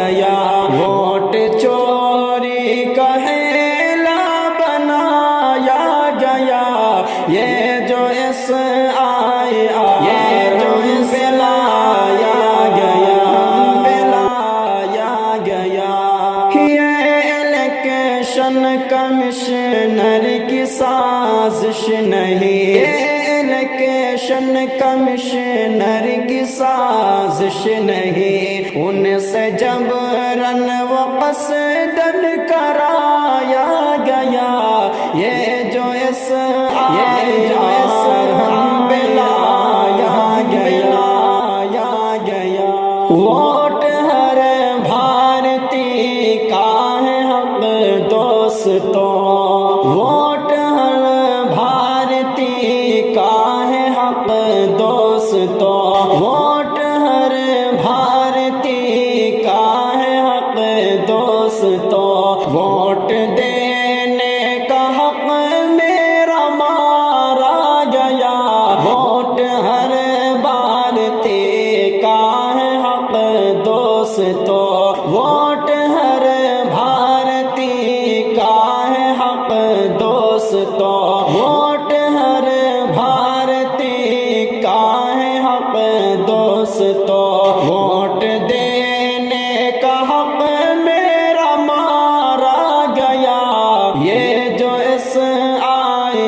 گیا، ووٹ چوری کا ہیلا بنایا گیا، یہ جو اس آئے یہ جو اس لایا گیا، بلایا گیا، یہ الیکشن کمشنر کی سازش نہیں، الیکشن کمشنر کی سازش نہیں، ان سے جبراً و قصداً کرایا گیا، یہ جو اس ہم بلایا گیا، ووٹ ہر بھارتی کا ہے حق دوستوں، ووٹ ہر بھارتی کا ہے حق دوستوں، ووٹ ہر بھارتی کا ہے حق دوستوں، ووٹ دینے کا حق میرا مارا گیا، ووٹ ہر بھارتی کا ہے حق دوستوں، ووٹ ہر بھارتی کا ہے حق دوستوں، ووٹ ہر بھارتی کا ہے حق دوستوں، ووٹ دینے کا حق میرا مارا گیا، یہ جو اس آئے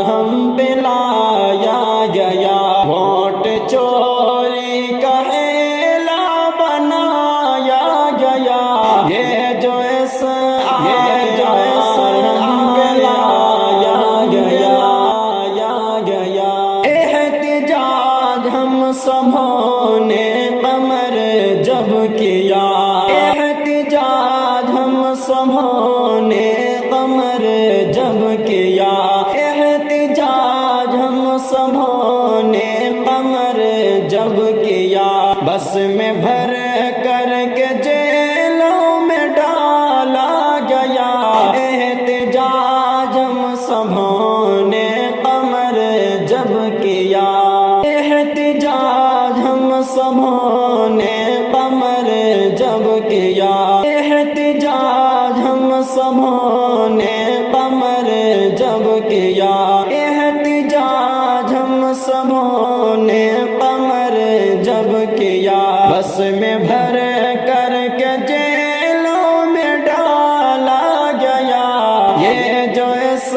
ہم بلایا گیا، ووٹ چوری کا ہیلا بنایا گیا، یہ جو اس ہم بلایا گیا، احتجاج ہم سبھوں نے قمر جب کیا، احتجاج ہم سبھوں نے قمر جب کیا، احتجاج ہم سبھوں نے قمر جب کیا، بس میں بھر کر کے جیلوں میں ڈالا گیا، احتجاج ہم سبھوں نے قمر جب کیا، احتجاج ہم سبھوں نے قمر جب کیا، احتجاج ہم سبھوں نے قمر جب کیا، احتجاج ہم سبھوں نے قمر جب کیا، بس میں بھر کر کے جیلوں میں ڈالا گیا، یہ جو اس